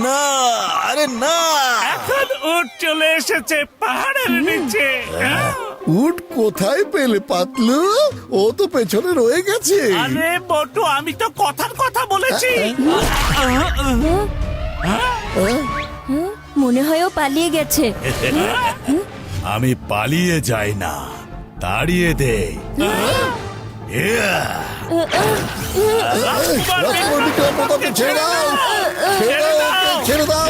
না, আরে না, এখন উট চলে এসেছে পাহাড়ের নিচে। উট কোথায় পেলে পাতলু? ও তো পেছনে রয়ে গেছে। আরে বটু, আমি তো কথার কথা বলেছি। মনে হয় ও পালিয়ে গেছে। আমি পালিয়ে যাই না, তাড়িয়ে দে। রাজকুমার বিক্রম প্রতাপকে ছেড়ে দাও, ছেড়ে দাও, ওকে ছেড়ে দাও।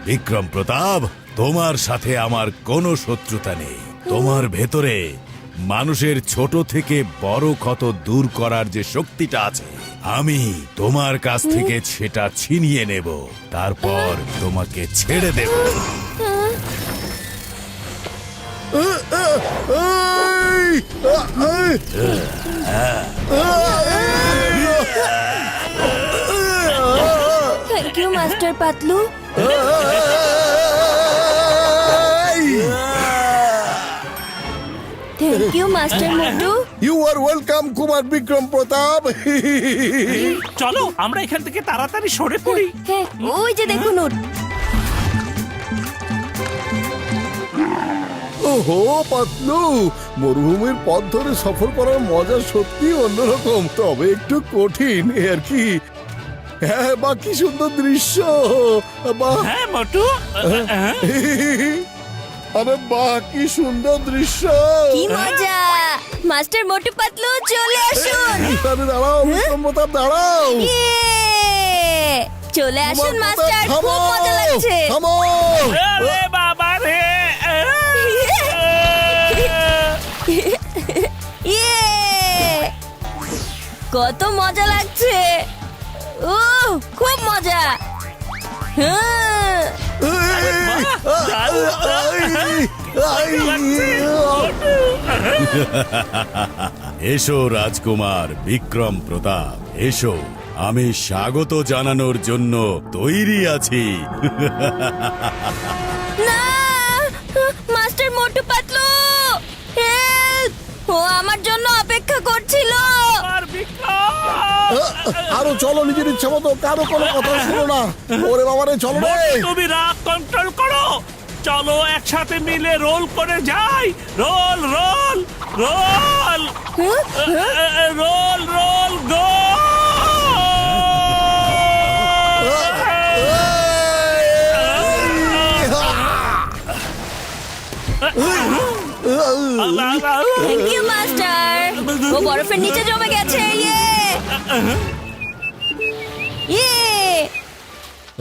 বিক্রম প্রতাপ, তোমার সাথে আমার কোনো শত্রুতা নেই। তোমার ভেতরে মানুষের ছোট থেকে বড় ক্ষত দূর করার যে শক্তিটা আছে, আমি তোমার কাছ থেকে সেটা ছিনিয়ে নেব, তারপর তোমাকে ছেড়ে দেব। Thank you master Patlu. Thank you master Motu. You are welcome Kumar Vikram Pratap. চলো আমরা এখান থেকে তাড়াতাড়ি সরে পড়ি। হ্যাঁ, ওই যে দেখুন উট। ওহো পাতলু, মরুভূমির পথ ধরে সফর করার মজা সত্যি অন্যরকম, তবে একটু কঠিন আর কি। হ্যাঁ, বাকি সুন্দর দৃশ্য। বাহ, হ্যাঁ মোটু। আরে বাহ, কি সুন্দর দৃশ্য। কি মজা! মাস্টার মোটু পাতলু চলে আসুন। আরে দাঁড়াও বিক্রম প্রতাপ, দাঁড়াও। ইয়ে! চলে আসুন মাস্টার, খুব মজা লাগছে। থামো। আরে বাবা রে। ইয়ে! কত মজা লাগছে। ও খুব মজা। হ্যাঁ। এসো রাজকুমার বিক্রম প্রতাপ, এসো। আমি স্বাগত জানানোর জন্য তৈরি আছি। না, মাস্টার মোটু পাতলু, হেল্প! ও আমার জন্য অপেক্ষা করছিল। আর বিক্রম, আরো চলো নিজের ইচ্ছা মতো, কারো কোনো কথা শোনো না। ওরে বাবারে, চলো রে। তুমি রাগ কন্ট্রোল করো। চলো একসাথে মিলে রোল করে যাই। Roll roll roll roll roll go. Thank you master. ও বরফের নিচে জমে গেছে। ইয়ে! ইয়ে!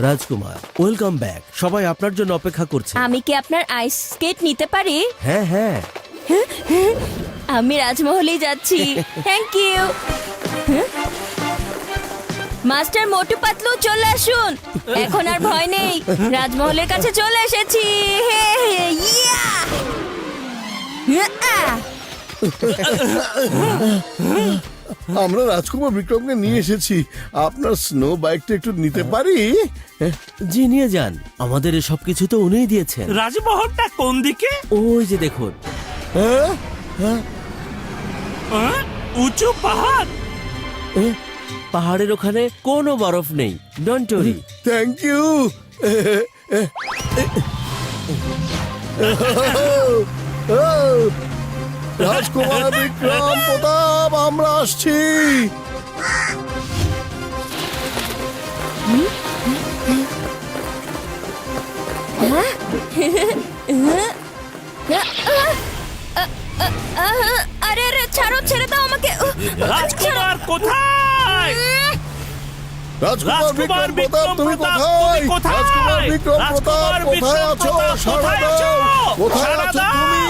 রাজকুমার, ওয়েলকাম ব্যাক। সবাই আপনার জন্য অপেক্ষা করছে। আমি কি আপনার আইস স্কেট নিতে পারি? হ্যাঁ হ্যাঁ, আমি রাজমহলেই যাচ্ছি। Thank you. Master Motu Patlu চলে আসুন, এখন আর ভয় নেই। রাজমহলের কাছে চলে এসেছি। হে হে, ইয়া! আমরা রাজকুমার বিক্রমকে নিয়ে এসেছি। আপনার স্নো বাইকটা একটু নিতে পারি? জি নিয়ে যান। আমাদের সব কিছু তো উনিই দিয়েছেন। রাজমহলটা কোন দিকে? ওই যে দেখুন। হ্যাঁ, উঁচু পাহাড়। পাহাড়ের ওখানে কোনো বরফ নেই, ডোন্ট ওয়ারি। Thank you. রাজকুমার বিক্রম প্রতাপ, আমরা আসছি। আরে আরে, ছাড়ো, ছেড়ে দাও আমাকে। রাজকুমার কোথায়? রাজকুমার বিক্রম প্রতাপ, তুমি কোথায়? রাজকুমার বিক্রম প্রতাপ, কোথায় আছো? সাড়া দাও। কোথায় আছো তুমি?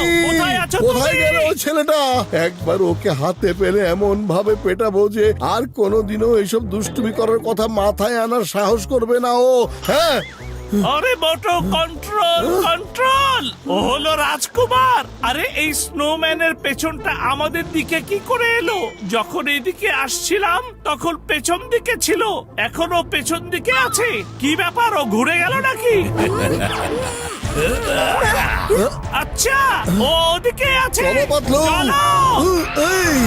কোথায় গেল ওই ছেলেটা? একবার ওকে হাতে পেলে এমন ভাবে পেটাবো যে আর কোনোদিনও এইসব দুষ্টুমি করার কথা মাথায় আনার সাহস করবে না ও। হ্যাঁ, আরে মোটো কন্ট্রোল কন্ট্রোল, ও হলো রাজকুমার। আরে এই স্নোম্যানের পেছনটা আমাদের দিকে কি করে এলো? যখন এইদিকে আসছিলাম তখন পেছন দিকে ছিল, এখনো পেছন দিকে আছে। কি ব্যাপার, ও ঘুরে গেল নাকি? আচ্ছা, ও ওদিকে আছে। চলো পাতলু। চলো। এই,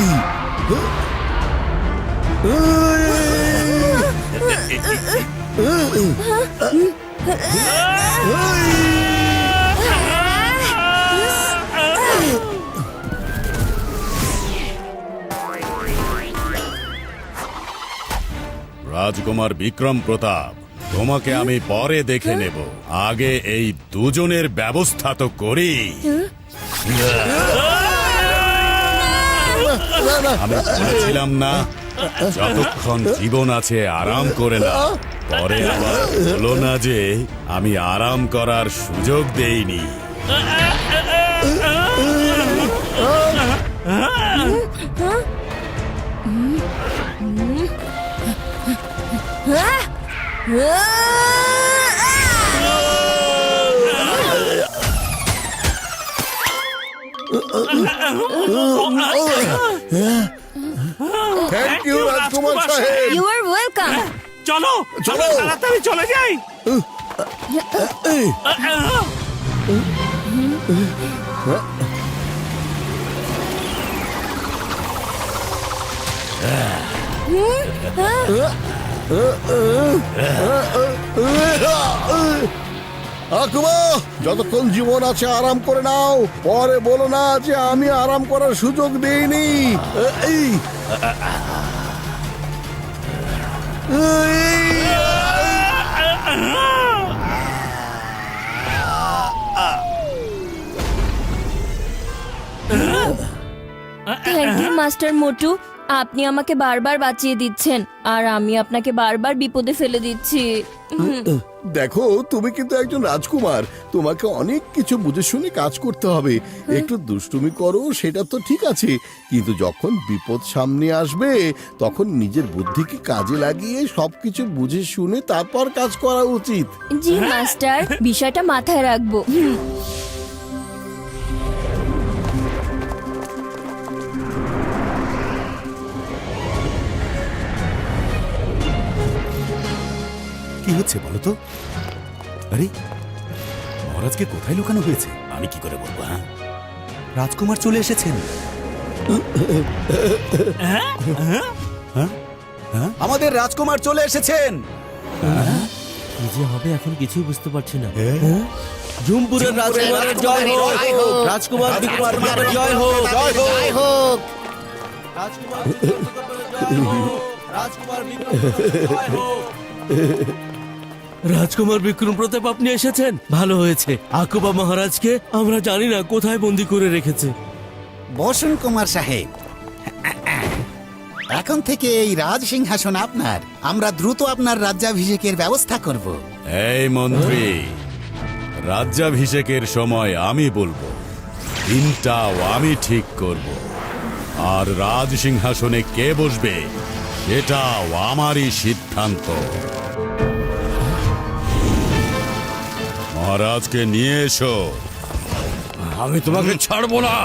রাজকুমার বিক্রম প্রতাপ, তোমাকে আমি পরে দেখে নেব, আগে এই দুজনের ব্যবস্থা তো করি। আমি বলেছিলাম না, যতক্ষণ জীবন আছে আরাম করে না। পরে আবার বলো না যে আমি আরাম করার সুযোগ দেইনি। থ্যাংক ইউ রাজকুমার সাহেব। You are welcome. চলো চলো, চলো। তাড়াতাড়ি চলে যাই। আকুমা, যতক্ষণ জীবন আছে আরাম করে নাও, পরে বলো না যে আমি আরাম করার সুযোগ দেইনি। এই, থ্যাংক ইউ মাস্টার মোটু, আপনি আমাকে বারবার বাঁচিয়ে দিচ্ছেন আর আমি আপনাকে বারবার বিপদে ফেলে দিচ্ছি। দেখো, তুমি কিন্তু একজন রাজকুমার, তোমাকে অনেক কিছু বুঝে শুনে কাজ করতে হবে। একটু দুষ্টুমি করো সেটা তো ঠিক আছে, কিন্তু যখন বিপদ সামনে আসবে তখন নিজের বুদ্ধিকে কাজে লাগিয়ে সবকিছু বুঝে শুনে তারপর কাজ করা উচিত। জি মাস্টার, বিষয়টা মাথায় রাখবো। কি হচ্ছে বলো তো? আরে মহারাজকে কোথায় লুকানো হয়েছে? আমি কি করে বলবো? হ্যাঁ, রাজকুমার চলে এসেছেন। আমাদের রাজকুমার চলে এসেছেন। কি যে হবে এখন কিছুই বুঝতে পারছি না। ঝুমপুরের রাজকুমারের জয় হোক। রাজকুমার বিক্রমের জয় হোক। জয় হোক। রাজকুমার বিক্রমের জয় হোক। রাজকুমার বিক্রমের জয় হোক। রাজকুমার বিক্রম প্রতাপ, আপনি এসেছেন, ভালো হয়েছে। আকুবা মহারাজকে আমরা জানি না কোথায় বন্দি করে রেখেছে। বসুন কুমার সাহেব, এখন থেকে এই রাজ সিংহাসন আপনার। আমরা দ্রুত আপনার রাজ্যাভিষেকের ব্যবস্থা করব। এই মন্ত্রী, রাজ্যাভিষেকের সময় আমি বলবো, দিনটাও আমি ঠিক করব, আর রাজ সিংহাসনে কে বসবে সেটাও আমারই সিদ্ধান্ত। মহারাজকে নিয়ে এসো। আমি তোমাকে ছাড়বো না।